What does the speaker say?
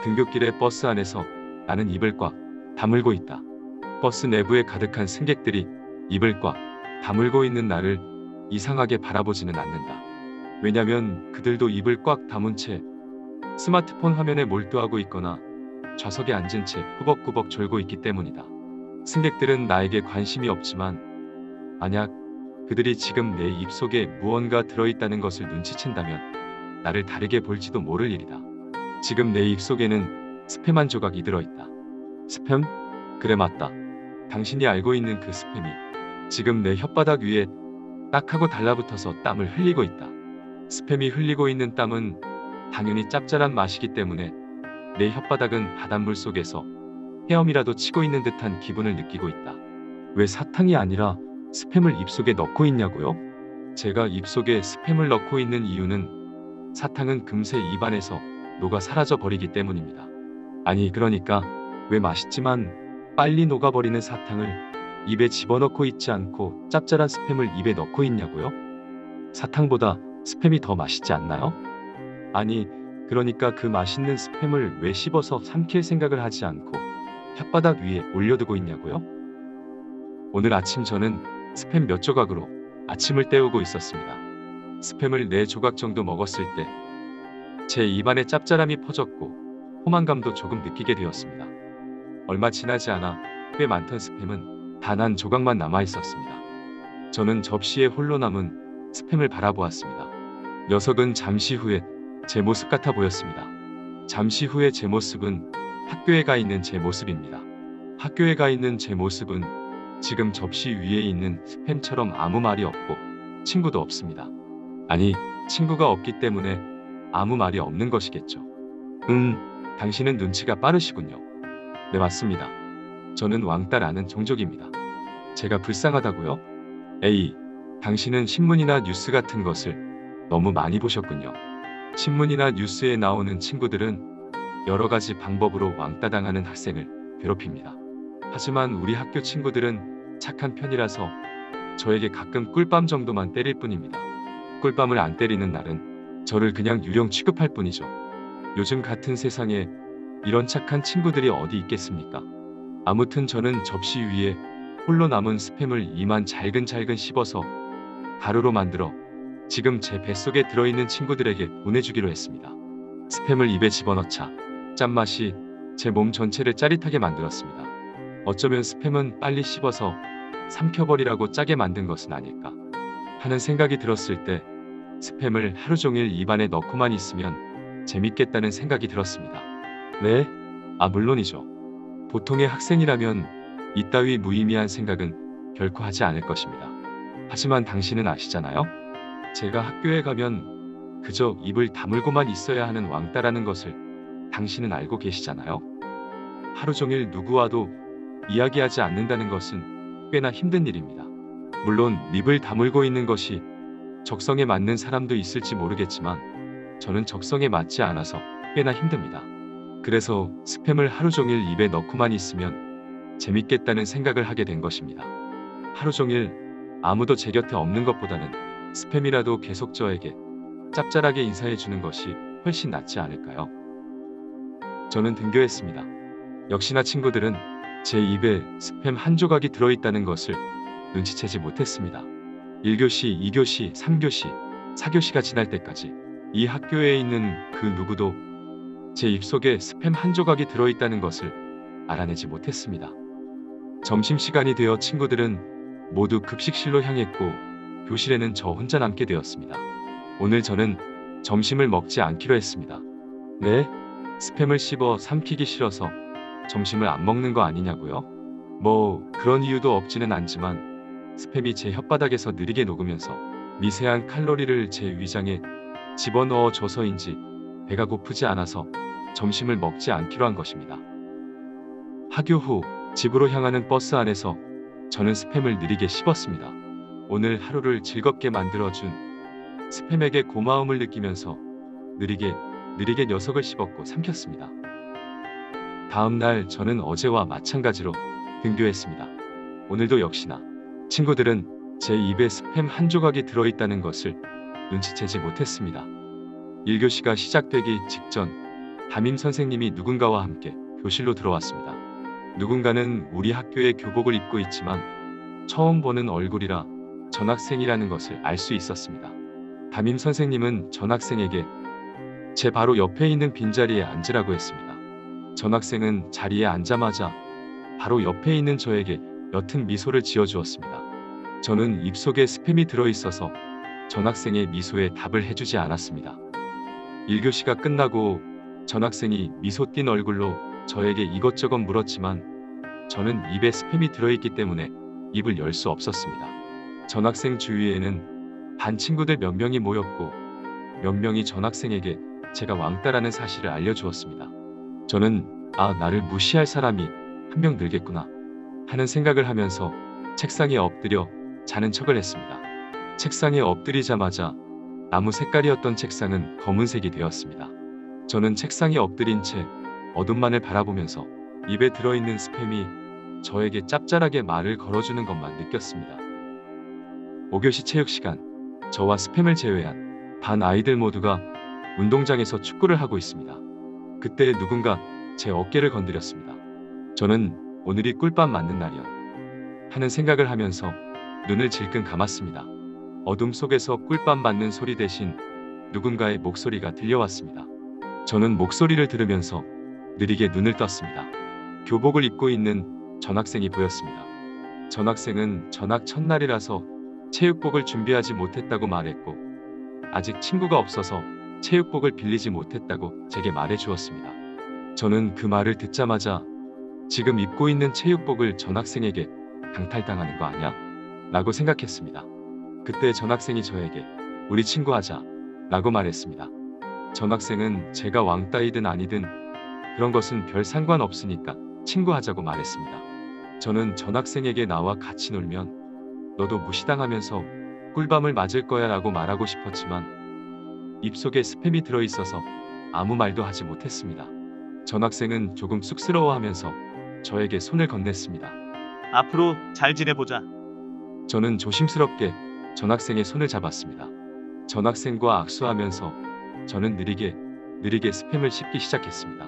등굣길의 버스 안에서 나는 입을 꽉 다물고 있다. 버스 내부에 가득한 승객들이 입을 꽉 다물고 있는 나를 이상하게 바라보지는 않는다. 왜냐면 그들도 입을 꽉 다문 채 스마트폰 화면에 몰두하고 있거나 좌석에 앉은 채 꾸벅꾸벅 졸고 있기 때문이다. 승객들은 나에게 관심이 없지만 만약 그들이 지금 내 입속에 무언가 들어있다는 것을 눈치챈다면 나를 다르게 볼지도 모를 일이다. 지금 내 입속에는 스팸 한 조각이 들어있다. 스팸? 그래 맞다. 당신이 알고 있는 그 스팸이 지금 내 혓바닥 위에 딱 하고 달라붙어서 땀을 흘리고 있다. 스팸이 흘리고 있는 땀은 당연히 짭짤한 맛이기 때문에 내 혓바닥은 바닷물 속에서 헤엄이라도 치고 있는 듯한 기분을 느끼고 있다. 왜 사탕이 아니라 스팸을 입속에 넣고 있냐고요? 제가 입속에 스팸을 넣고 있는 이유는 사탕은 금세 입안에서 녹아 사라져 버리기 때문입니다. 아니 그러니까 왜 맛있지만 빨리 녹아버리는 사탕을 입에 집어넣고 있지 않고 짭짤한 스팸을 입에 넣고 있냐고요? 사탕보다 스팸이 더 맛있지 않나요? 아니 그러니까 그 맛있는 스팸을 왜 씹어서 삼킬 생각을 하지 않고 혓바닥 위에 올려두고 있냐고요? 오늘 아침 저는 스팸 몇 조각으로 아침을 때우고 있었습니다. 스팸을 4조각 정도 먹었을 때 제 입안에 짭짤함이 퍼졌고 포만감도 조금 느끼게 되었습니다. 얼마 지나지 않아 꽤 많던 스팸은 단 한 조각만 남아 있었습니다. 저는 접시에 홀로 남은 스팸을 바라보았습니다. 녀석은 잠시 후에 제 모습 같아 보였습니다. 잠시 후에 제 모습은 학교에 가 있는 제 모습입니다. 학교에 가 있는 제 모습은 지금 접시 위에 있는 스팸처럼 아무 말이 없고 친구도 없습니다. 아니, 친구가 없기 때문에 아무 말이 없는 것이겠죠. 당신은 눈치가 빠르시군요. 네, 맞습니다. 저는 왕따라는 종족입니다. 제가 불쌍하다고요? 에이, 당신은 신문이나 뉴스 같은 것을 너무 많이 보셨군요. 신문이나 뉴스에 나오는 친구들은 여러 가지 방법으로 왕따당하는 학생을 괴롭힙니다. 하지만 우리 학교 친구들은 착한 편이라서 저에게 가끔 꿀밤 정도만 때릴 뿐입니다. 꿀밤을 안 때리는 날은 저를 그냥 유령 취급할 뿐이죠. 요즘 같은 세상에 이런 착한 친구들이 어디 있겠습니까? 아무튼 저는 접시 위에 홀로 남은 스팸을 이만 잘근잘근 씹어서 가루로 만들어 지금 제 뱃속에 들어있는 친구들에게 보내주기로 했습니다. 스팸을 입에 집어넣자 짠맛이 제 몸 전체를 짜릿하게 만들었습니다. 어쩌면 스팸은 빨리 씹어서 삼켜버리라고 짜게 만든 것은 아닐까 하는 생각이 들었을 때 스팸을 하루 종일 입안에 넣고만 있으면 재밌겠다는 생각이 들었습니다. 네? 물론이죠. 보통의 학생이라면 이따위 무의미한 생각은 결코 하지 않을 것입니다. 하지만 당신은 아시잖아요? 제가 학교에 가면 그저 입을 다물고만 있어야 하는 왕따라는 것을 당신은 알고 계시잖아요? 하루 종일 누구와도 이야기하지 않는다는 것은 꽤나 힘든 일입니다. 물론 입을 다물고 있는 것이 적성에 맞는 사람도 있을지 모르겠지만 저는 적성에 맞지 않아서 꽤나 힘듭니다. 그래서 스팸을 하루 종일 입에 넣고만 있으면 재밌겠다는 생각을 하게 된 것입니다. 하루 종일 아무도 제 곁에 없는 것보다는 스팸이라도 계속 저에게 짭짤하게 인사해 주는 것이 훨씬 낫지 않을까요? 저는 등교했습니다. 역시나 친구들은 제 입에 스팸 한 조각이 들어있다는 것을 눈치채지 못했습니다. 1교시, 2교시, 3교시, 4교시가 지날 때까지 이 학교에 있는 그 누구도 제 입속에 스팸 한 조각이 들어있다는 것을 알아내지 못했습니다. 점심시간이 되어 친구들은 모두 급식실로 향했고 교실에는 저 혼자 남게 되었습니다. 오늘 저는 점심을 먹지 않기로 했습니다. 네? 스팸을 씹어 삼키기 싫어서 점심을 안 먹는 거 아니냐고요? 뭐 그런 이유도 없지는 않지만 스팸이 제 혓바닥에서 느리게 녹으면서 미세한 칼로리를 제 위장에 집어넣어 줘서인지 배가 고프지 않아서 점심을 먹지 않기로 한 것입니다. 학교 후 집으로 향하는 버스 안에서 저는 스팸을 느리게 씹었습니다. 오늘 하루를 즐겁게 만들어준 스팸에게 고마움을 느끼면서 느리게 녀석을 씹었고 삼켰습니다. 다음 날 저는 어제와 마찬가지로 등교했습니다. 오늘도 역시나 친구들은 제 입에 스팸 한 조각이 들어있다는 것을 눈치채지 못했습니다. 1교시가 시작되기 직전 담임 선생님이 누군가와 함께 교실로 들어왔습니다. 누군가는 우리 학교의 교복을 입고 있지만 처음 보는 얼굴이라 전학생이라는 것을 알 수 있었습니다. 담임 선생님은 전학생에게 제 바로 옆에 있는 빈자리에 앉으라고 했습니다. 전학생은 자리에 앉자마자 바로 옆에 있는 저에게 옅은 미소를 지어주었습니다. 저는 입속에 스팸이 들어있어서 전학생의 미소에 답을 해주지 않았습니다. 1교시가 끝나고 전학생이 미소 띤 얼굴로 저에게 이것저것 물었지만 저는 입에 스팸이 들어있기 때문에 입을 열 수 없었습니다. 전학생 주위에는 반 친구들 몇 명이 모였고 몇 명이 전학생에게 제가 왕따라는 사실을 알려주었습니다. 저는 나를 무시할 사람이 한 명 늘겠구나 하는 생각을 하면서 책상에 엎드려 자는 척을 했습니다. 책상에 엎드리자마자 나무 색깔이었던 책상은 검은색이 되었습니다. 저는 책상에 엎드린 채 어둠만을 바라보면서 입에 들어있는 스팸이 저에게 짭짤하게 말을 걸어주는 것만 느꼈습니다. 5교시 체육 시간, 저와 스팸을 제외한 반 아이들 모두가 운동장에서 축구를 하고 있습니다. 그때 누군가 제 어깨를 건드렸습니다. 저는 오늘이 꿀밤 맞는 날이었다 하는 생각을 하면서 눈을 질끈 감았습니다. 어둠 속에서 꿀밤 맞는 소리 대신 누군가의 목소리가 들려왔습니다. 저는 목소리를 들으면서 느리게 눈을 떴습니다. 교복을 입고 있는 전학생이 보였습니다. 전학생은 전학 첫날이라서 체육복을 준비하지 못했다고 말했고 아직 친구가 없어서 체육복을 빌리지 못했다고 제게 말해 주었습니다. 저는 그 말을 듣자마자 지금 입고 있는 체육복을 전학생에게 강탈당하는 거 아니야? 라고 생각했습니다. 그때 전학생이 저에게 우리 친구하자 라고 말했습니다. 전학생은 제가 왕따이든 아니든 그런 것은 별 상관없으니까 친구하자고 말했습니다. 저는 전학생에게 나와 같이 놀면 너도 무시당하면서 꿀밤을 맞을 거야 라고 말하고 싶었지만 입속에 스팸이 들어있어서 아무 말도 하지 못했습니다. 전학생은 조금 쑥스러워하면서 저에게 손을 건넸습니다. 앞으로 잘 지내보자. 저는 조심스럽게 전학생의 손을 잡았습니다. 전학생과 악수하면서 저는 느리게 스팸을 씹기 시작했습니다.